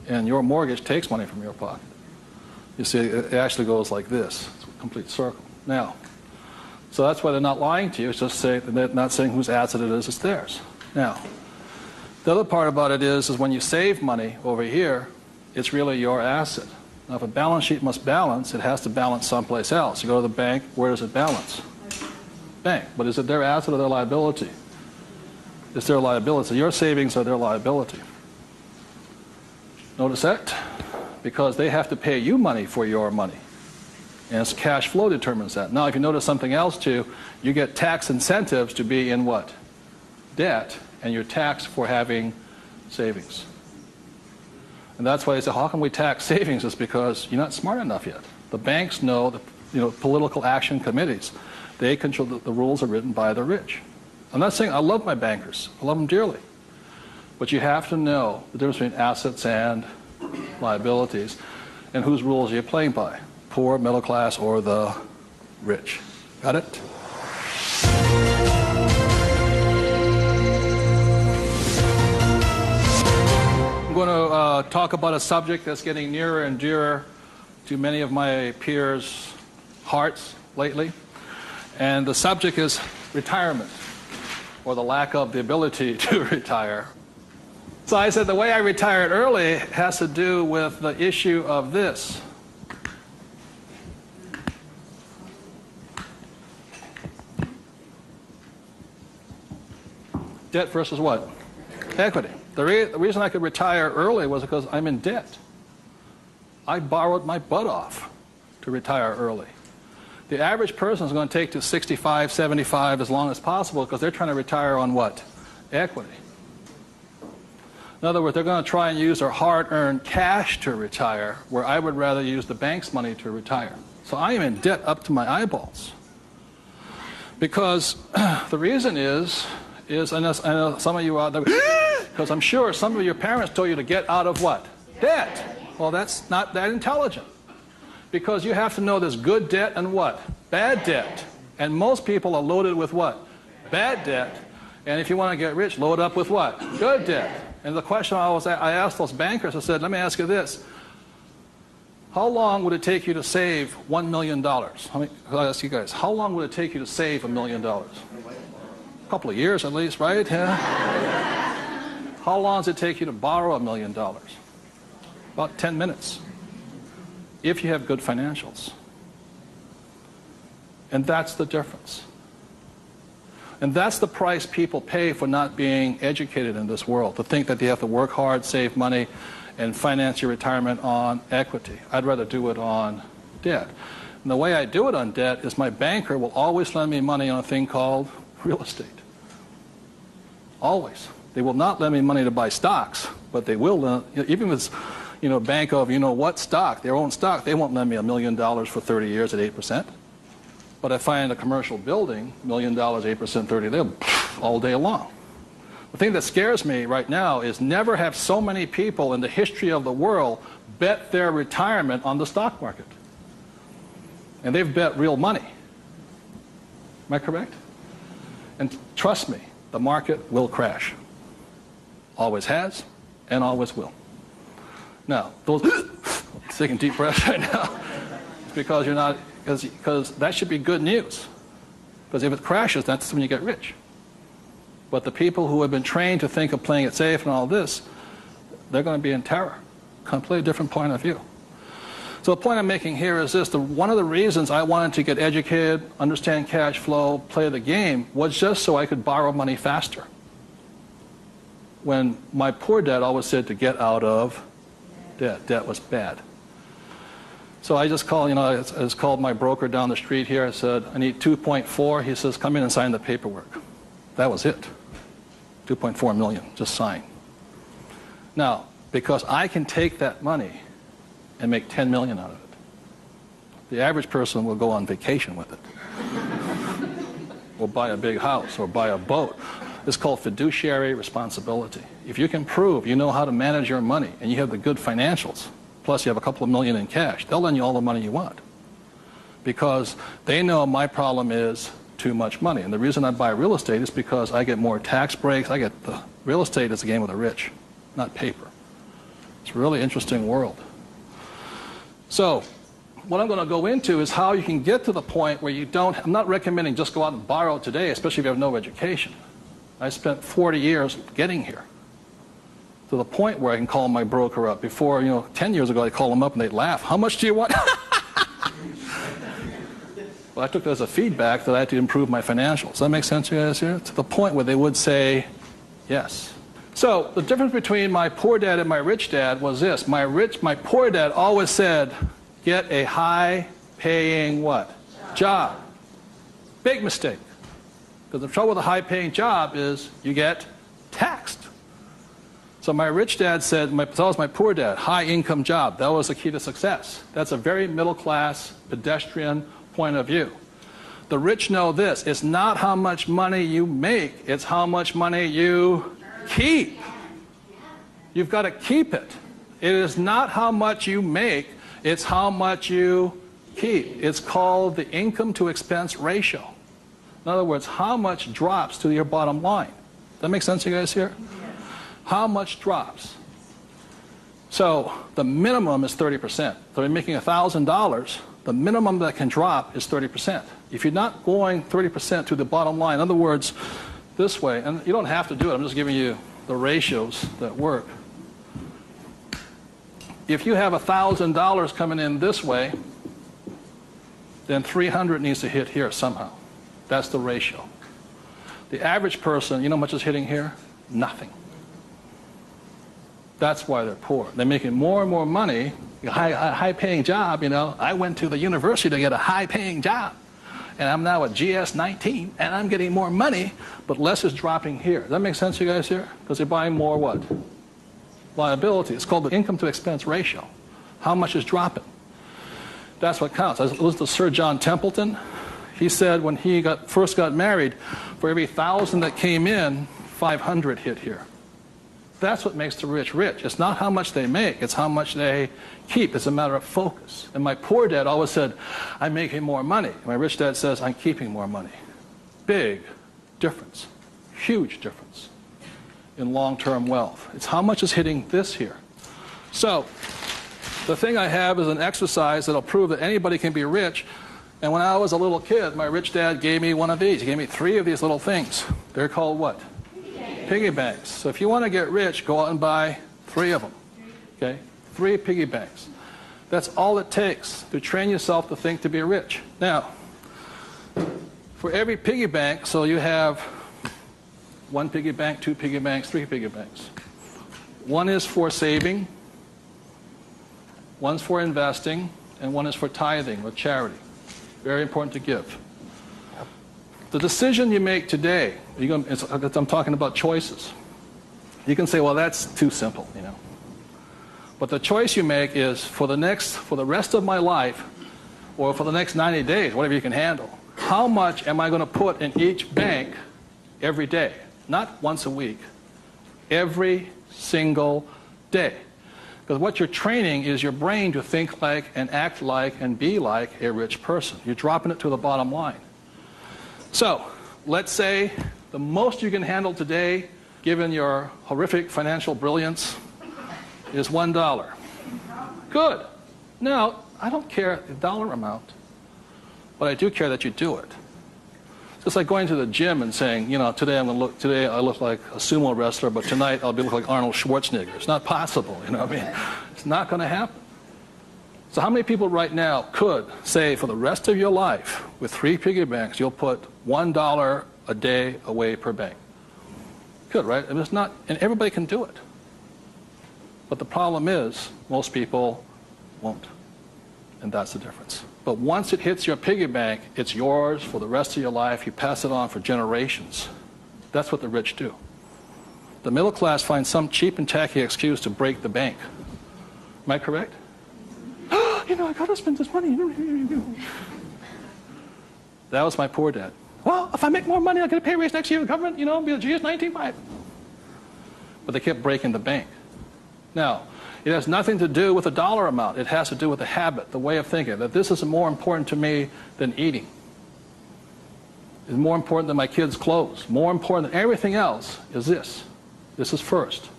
And your mortgage takes money from your pocket. You see, it actually goes like this. It's a complete circle. Now, so that's why they're not lying to you. It's just they're not saying whose asset it is, it's theirs. Now, the other part about it is when you save money over here, it's really your asset. Now, if a balance sheet must balance, it has to balance someplace else. You go to the bank, where does it balance? Bank. But is it their asset or their liability? It's their liability. So your savings are their liability. Notice that? Because they have to pay you money for your money. And it's cash flow determines that. Now, if you notice something else too, you get tax incentives to be in what? Debt, and you're taxed for having savings. And that's why they say, how can we tax savings? It's because you're not smart enough yet. The banks know, political action committees, they control, the rules are written by the rich. I'm not saying I love my bankers. I love them dearly. But you have to know the difference between assets and liabilities and whose rules you're playing by, poor, middle class, or the rich. Got it? I'm going to talk about a subject that's getting nearer and dearer to many of my peers' hearts lately. And the subject is retirement, or the lack of the ability to retire. So I said the way I retired early has to do with the issue of this. Debt versus what? Equity. The reason I could retire early was because I'm in debt. I borrowed my butt off to retire early. The average person is going to take to 65, 75 as long as possible because they're trying to retire on what? Equity. In other words, they're going to try and use their hard-earned cash to retire, where I would rather use the bank's money to retire. So I am in debt up to my eyeballs. Because the reason is I know some of you out there, because I'm sure some of your parents told you to get out of what? Debt. Well, that's not that intelligent. Because you have to know there's good debt and what? Bad debt. And most people are loaded with what? Bad debt. And if you want to get rich, load up with what? Good debt. And the question I asked those bankers, I said, let me ask you this. How long would it take you to save $1 million? I'll ask you guys, how long would it take you to save $1 million? A couple of years at least, right? Yeah. How long does it take you to borrow $1 million? About 10 minutes. If you have good financials. And that's the difference. And that's the price people pay for not being educated in this world, to think that they have to work hard, save money, and finance your retirement on equity. I'd rather do it on debt. And the way I do it on debt is my banker will always lend me money on a thing called real estate. Always. They will not lend me money to buy stocks, but they will lend, even if it's bank of what stock, their own stock, they won't lend me $1 million for 30 years at 8%. But if I find a commercial building, $1 million, 8%, 30, they'll all day long. The thing that scares me right now is never have so many people in the history of the world bet their retirement on the stock market. And they've bet real money. Am I correct? And trust me, the market will crash. Always has and always will. Now, those taking deep breaths right now, because you're not, because that should be good news. Because if it crashes, that's when you get rich. But the people who have been trained to think of playing it safe and all this, they're going to be in terror. Completely different point of view. So the point I'm making here is this. One of the reasons I wanted to get educated, understand cash flow, play the game, was just so I could borrow money faster. When my poor dad always said to get out of debt. Debt was bad. So I just called, I just called my broker down the street here. I said, I need 2.4. He says, come in and sign the paperwork. That was it. 2.4 million, just sign. Now, because I can take that money and make 10 million out of it, the average person will go on vacation with it. Or buy a big house or buy a boat. It's called fiduciary responsibility. If you can prove you know how to manage your money and you have the good financials, plus you have a couple of million in cash, they'll lend you all the money you want. Because they know my problem is too much money. And the reason I buy real estate is because I get more tax breaks. Real estate is a game of the rich, not paper. It's a really interesting world. So what I'm going to go into is how you can get to the point where you don't, I'm not recommending just go out and borrow today, especially if you have no education. I spent 40 years getting here to the point where I can call my broker up. Before, 10 years ago, I'd call them up and they'd laugh. How much do you want? Well, I took that as a feedback that I had to improve my financials. Does that make sense to you guys here? To the point where they would say yes. So the difference between my poor dad and my rich dad was this. My poor dad always said, get a high-paying what? Job. Big mistake. Because the trouble with a high-paying job is you get taxed. So my rich dad said, that was my poor dad, high-income job. That was the key to success. That's a very middle-class, pedestrian point of view. The rich know this. It's not how much money you make. It's how much money you keep. You've got to keep it. It is not how much you make. It's how much you keep. It's called the income to expense ratio. In other words, how much drops to your bottom line. Does that make sense to you guys here? How much drops? So the minimum is 30%. So if you're making $1,000, the minimum that can drop is 30%. If you're not going 30% to the bottom line, in other words, this way, and you don't have to do it, I'm just giving you the ratios that work. If you have $1,000 coming in this way, then 300 needs to hit here somehow. That's the ratio. The average person, you know how much is hitting here? Nothing. That's why they're poor. They're making more and more money, a high-paying job, you know. I went to the university to get a high-paying job, and I'm now at GS-19, and I'm getting more money, but less is dropping here. Does that make sense to you guys here? Because they're buying more what? Liability. It's called the income-to-expense ratio. How much is dropping? That's what counts. I listened to Sir John Templeton. He said when he first got married, for every 1,000 that came in, 500 hit here. That's what makes the rich rich. It's not how much they make, it's how much they keep. It's a matter of focus. And my poor dad always said, I'm making more money. My rich dad says, I'm keeping more money. Big difference, huge difference in long-term wealth. It's how much is hitting this here. So the thing I have is an exercise that'll prove that anybody can be rich. And when I was a little kid, my rich dad gave me one of these. He gave me 3 of these little things. They're called what? Piggy banks. So if you want to get rich, go out and buy 3 of them. Okay? 3 piggy banks. That's all it takes to train yourself to think to be rich. Now, for every piggy bank, so you have 1 piggy bank, 2 piggy banks, 3 piggy banks. 1 is for saving, 1's for investing, and 1 is for tithing or charity. Very important to give. The decision you make today, I'm talking about choices. You can say, well, that's too simple, you know. But the choice you make is for the rest of my life, or for the next 90 days, whatever you can handle, how much am I going to put in each bank every day? Not once a week, every single day. Because what you're training is your brain to think like and act like and be like a rich person. You're dropping it to the bottom line. So, let's say the most you can handle today, given your horrific financial brilliance, is $1. Good. Now, I don't care the dollar amount, but I do care that you do it. It's like going to the gym and saying, you know, today I look like a sumo wrestler, but tonight I'll look like Arnold Schwarzenegger. It's not possible, you know what I mean? It's not going to happen. So how many people right now could say for the rest of your life, with 3 piggy banks, you'll put $1 a day away per bank? Good, right? And it's not, and everybody can do it. But the problem is, most people won't. And that's the difference. But once it hits your piggy bank, it's yours for the rest of your life. You pass it on for generations. That's what the rich do. The middle class finds some cheap and tacky excuse to break the bank. Am I correct? You know, I got to spend this money. That was my poor dad. Well, if I make more money, I'll get a pay raise next year. The government, you know, be a GS-19.5. But they kept breaking the bank. Now, it has nothing to do with the dollar amount. It has to do with the habit, the way of thinking, that this is more important to me than eating. It's more important than my kids' clothes. More important than everything else is this. This is first.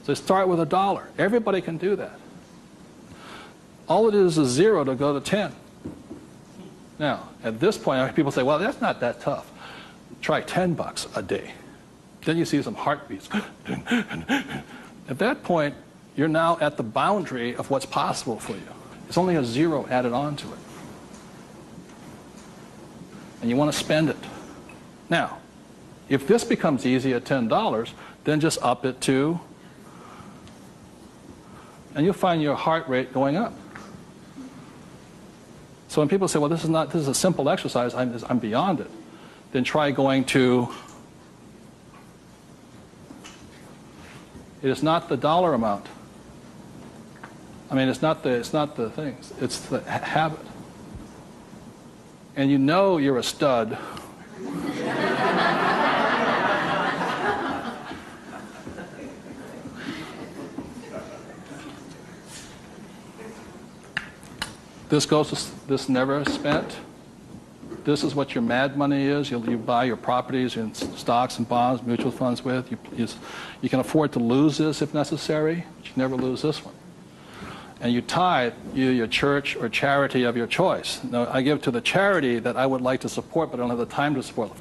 So start with $1. Everybody can do that. All it is 0 to go to 10. Now, at this point, people say, well, that's not that tough. Try $10 a day. Then you see some heartbeats. At that point, you're now at the boundary of what's possible for you. It's only a 0 added on to it. And you want to spend it. Now, if this becomes easy at $10, then just up it to, and you'll find your heart rate going up. So when people say, well, this is a simple exercise, I'm beyond it, then try going to, it is not the dollar amount. I mean, it's not the things, it's the habit. And you know you're a stud. This never spent. This is what your mad money is. You buy your properties and stocks and bonds, mutual funds with. You can afford to lose this if necessary, but you never lose this one. And you tithe your church or charity of your choice. Now, I give to the charity that I would like to support, but I don't have the time to support.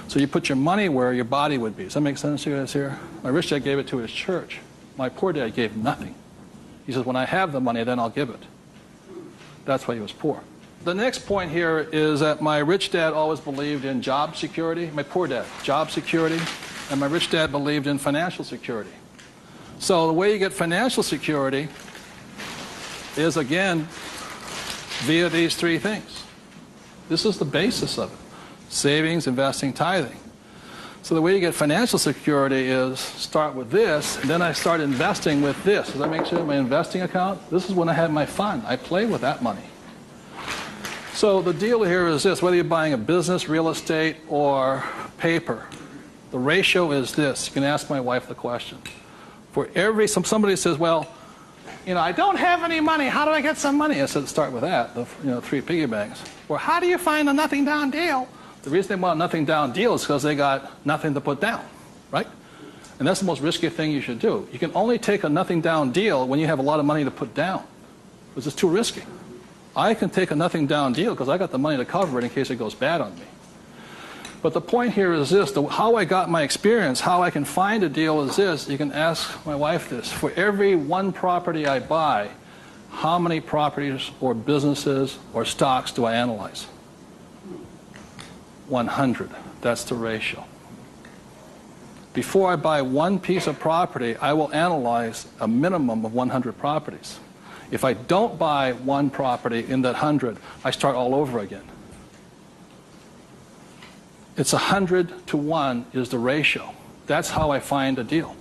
So you put your money where your body would be. Does that make sense to you guys here? My rich dad gave it to his church. My poor dad gave nothing. He says, when I have the money, then I'll give it. That's why he was poor. The next point here is that my rich dad always believed in job security. My poor dad, job security. And my rich dad believed in financial security. So the way you get financial security is, again, via these three things. This is the basis of it. Savings, investing, tithing. So the way you get financial security is start with this, and then I start investing with this. Does that make sense? My investing account, this is when I had my fun. I play with that money. So the deal here is this, whether you're buying a business, real estate, or paper, the ratio is this. You can ask my wife the question. For every, somebody says, well, I don't have any money. How do I get some money? I said, start with that, the 3 piggy banks. Or how do you find a nothing down deal? The reason they want a nothing down deal is because they got nothing to put down, right? And that's the most risky thing you should do. You can only take a nothing down deal when you have a lot of money to put down, because it's too risky. I can take a nothing down deal because I got the money to cover it in case it goes bad on me. But the point here is this, how I got my experience, how I can find a deal is this. You can ask my wife this. For every one property I buy, how many properties or businesses or stocks do I analyze? 100. That's the ratio. Before I buy one piece of property, I will analyze a minimum of 100 properties. If I don't buy one property in that 100, I start all over again. It's 100 to 1 is the ratio. That's how I find a deal.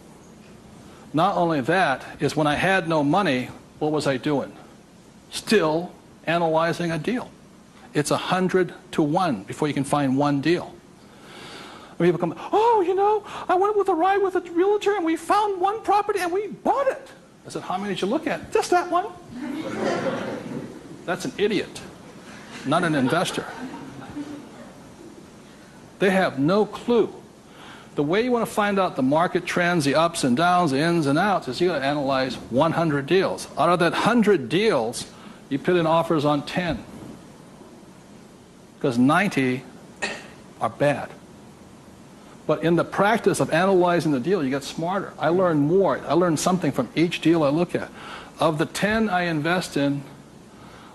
Not only that, is when I had no money, what was I doing? Still analyzing a deal. It's 100 to 1 before you can find one deal. And people come, I went with a ride with a realtor and we found one property and we bought it. I said, how many did you look at? Just that one. That's an idiot, not an investor. They have no clue. The way you want to find out the market trends, the ups and downs, the ins and outs, is you got to analyze 100 deals. Out of that 100 deals, you put in offers on 10. Because 90 are bad. But in the practice of analyzing the deal, you get smarter. I learn more. I learn something from each deal I look at. Of the 10 I invest in,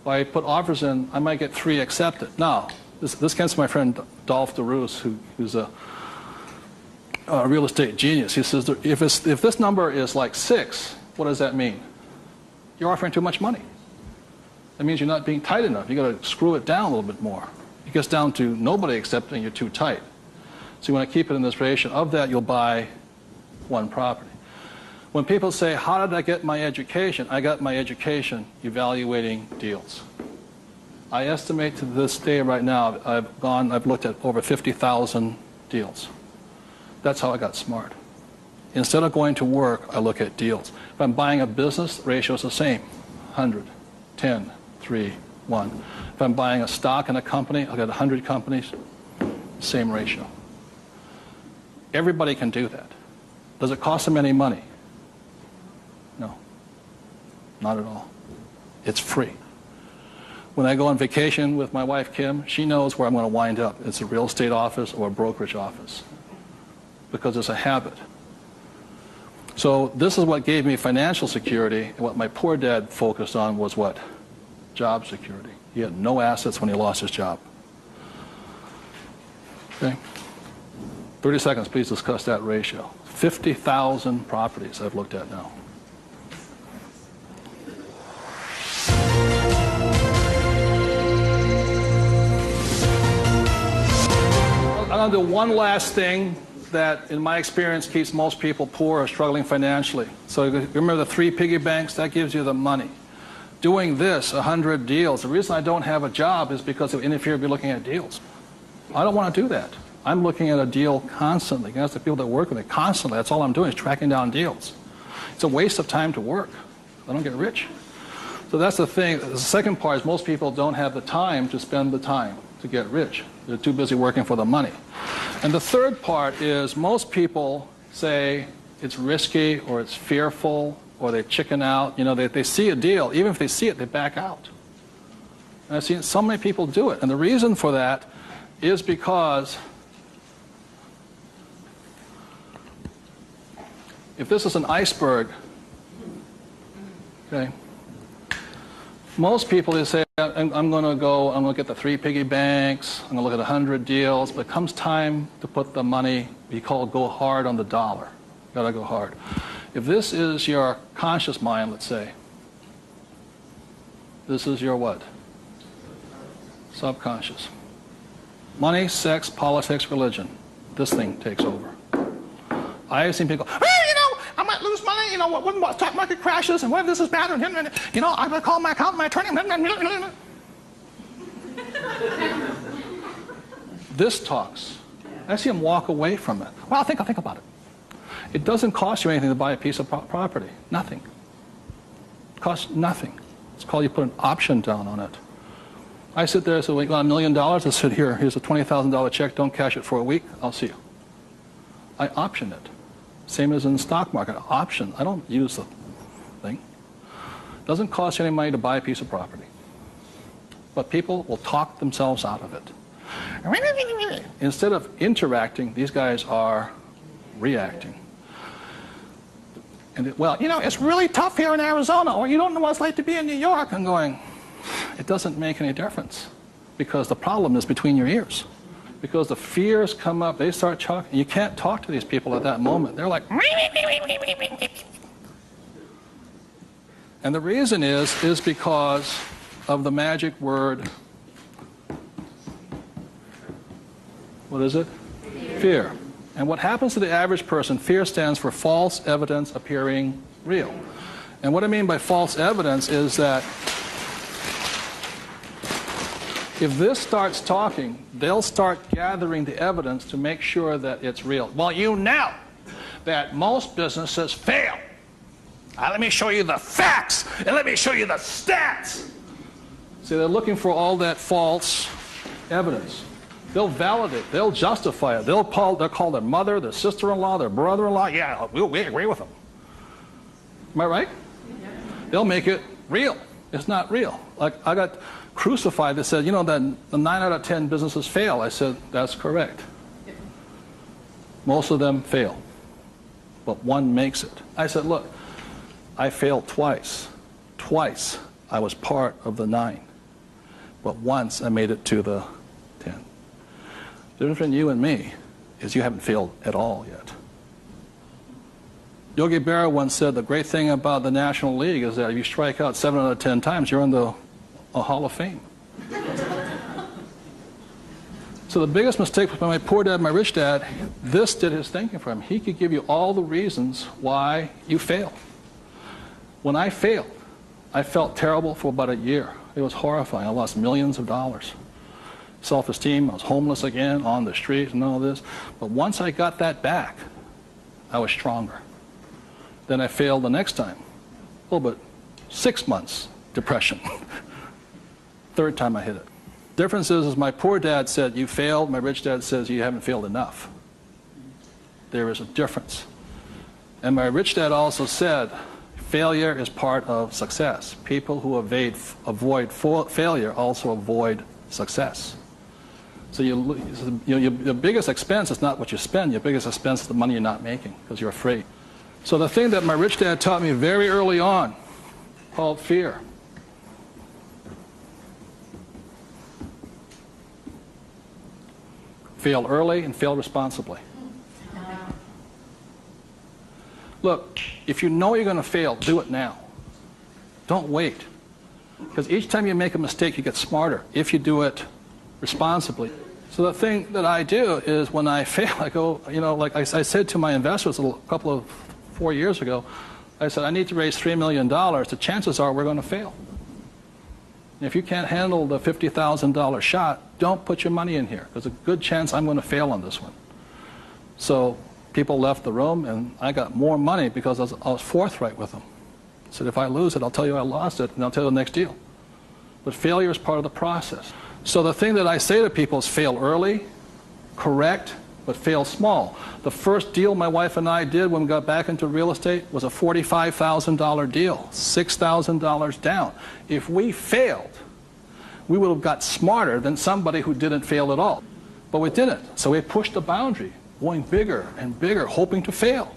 or I put offers in, I might get 3 accepted. Now, this comes from my friend Dolph DeRoos, who's a real estate genius. He says, if this number is like 6, what does that mean? You're offering too much money. That means you're not being tight enough. You've got to screw it down a little bit more. It gets down to nobody accepting you're too tight. So you want to keep it in this ratio. Of that, you'll buy one property. When people say, how did I get my education? I got my education evaluating deals. I estimate to this day right now, I've looked at over 50,000 deals. That's how I got smart. Instead of going to work, I look at deals. If I'm buying a business, the ratio is the same. 100, 10, 3, 1. If I'm buying a stock in a company, I've got 100 companies, same ratio. Everybody can do that. Does it cost them any money? No, not at all. It's free. When I go on vacation with my wife, Kim, she knows where I'm going to wind up. It's a real estate office or a brokerage office because it's a habit. So this is what gave me financial security, and what my poor dad focused on was what? Job security. He had no assets when he lost his job. Okay? 30 seconds, please discuss that ratio. 50,000 properties I've looked at now. I'm going to do one last thing that, in my experience, keeps most people poor or struggling financially. So remember the 3 piggy banks? That gives you the money. Doing this, 100 deals. The reason I don't have a job is because it would interfere with me looking at deals. I don't want to do that. I'm looking at a deal constantly. That's the people that work with me constantly. That's all I'm doing is tracking down deals. It's a waste of time to work. I don't get rich. So that's the thing. The second part is most people don't have the time to spend the time to get rich. They're too busy working for the money. And the third part is most people say it's risky or it's fearful or they chicken out. You know, they see a deal. Even if they see it, they back out. And I've seen so many people do it. And the reason for that is because if this is an iceberg, okay, most people, they say, I'm going to get the 3 piggy banks, I'm going to look at 100 deals, but it comes time to put the money, we call it go hard on the dollar. Got to go hard. If this is your conscious mind, let's say, this is your what? Subconscious. Money, sex, politics, religion. This thing takes over. I have seen people go, I might lose money, when the stock market crashes, and what if this is bad, and I'm going to call my accountant, my attorney. This talks. I see him walk away from it. Well, I'll think about it. It doesn't cost you anything to buy a piece of property. Nothing. It costs nothing. It's called you put an option down on it. I sit there and say, well, you got $1 million? I said, here's a $20,000 check. Don't cash it for a week. I'll see you. I option it. Same as in the stock market. Option. I don't use the thing. It doesn't cost you any money to buy a piece of property. But people will talk themselves out of it. Instead of interacting, these guys are reacting. And it's really tough here in Arizona, or you don't know what it's like to be in New York. I'm going, it doesn't make any difference, because the problem is between your ears. Because the fears come up, they start talking. You can't talk to these people at that moment. They're like, and the reason is because of the magic word. What is it? Fear. And what happens to the average person, fear stands for false evidence appearing real. And what I mean by false evidence is that if this starts talking, they'll start gathering the evidence to make sure that it's real. Well, you know that most businesses fail. Let me show you the facts, and let me show you the stats. See, they're looking for all that false evidence. They'll validate, they'll justify it. They'll call their mother, their sister-in-law, their brother-in-law. Yeah, we agree with them. Am I right? Yeah. They'll make it real. It's not real. Like, I got crucified that said, that the 9 out of 10 businesses fail. I said, that's correct. Most of them fail, but one makes it. I said, look, I failed twice. Twice I was part of the 9, but once I made it to the 10. The difference between you and me is you haven't failed at all yet. Yogi Berra once said the great thing about the National League is that if you strike out 7 out of 10 times, you're in the Hall of Fame. So the biggest mistake was my poor dad, my rich dad, this did his thinking for him. He could give you all the reasons why you fail. When I failed, I felt terrible for about a year. It was horrifying. I lost millions of dollars. Self-esteem, I was homeless again, on the street and all this. But once I got that back, I was stronger. Then I failed the next time. Oh, but 6 months depression. Third time I hit it. Difference is my poor dad said, you failed. My rich dad says, you haven't failed enough. There is a difference. And my rich dad also said, failure is part of success. People who avoid failure also avoid success. So your biggest expense is not what you spend. Your biggest expense is the money you're not making because you're afraid. So the thing that my rich dad taught me very early on, called fear. Fail early and fail responsibly. Look, if you know you're going to fail, do it now. Don't wait. Because each time you make a mistake, you get smarter if you do it responsibly. So the thing that I do is when I fail, I go, like I said to my investors a couple of 4 years ago, I said, I need to raise $3 million. The chances are we're going to fail. And if you can't handle the $50,000 shot, don't put your money in here. There's a good chance I'm going to fail on this one. So people left the room, and I got more money because I was forthright with them. I said, if I lose it, I'll tell you I lost it, and I'll tell you the next deal. But failure is part of the process. So the thing that I say to people is fail early, correct, but fail small. The first deal my wife and I did when we got back into real estate was a $45,000 deal, $6,000 down. If we failed, we would have got smarter than somebody who didn't fail at all. But we didn't. So we pushed the boundary, going bigger and bigger, hoping to fail.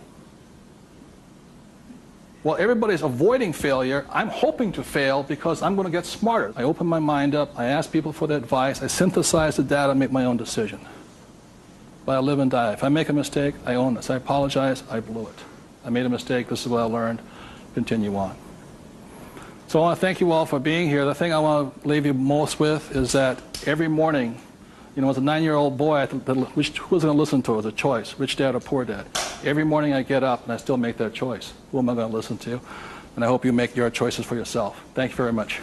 While everybody's avoiding failure, I'm hoping to fail because I'm going to get smarter. I open my mind up, I ask people for their advice, I synthesize the data, make my own decision. But I live and die. If I make a mistake, I own this. I apologize, I blew it. I made a mistake. This is what I learned. Continue on. So I want to thank you all for being here. The thing I want to leave you most with is that every morning, you know, as a 9-year-old boy, I thought, who was going to listen to? It was a choice, rich dad or poor dad. Every morning I get up and I still make that choice. Who am I going to listen to? And I hope you make your choices for yourself. Thank you very much.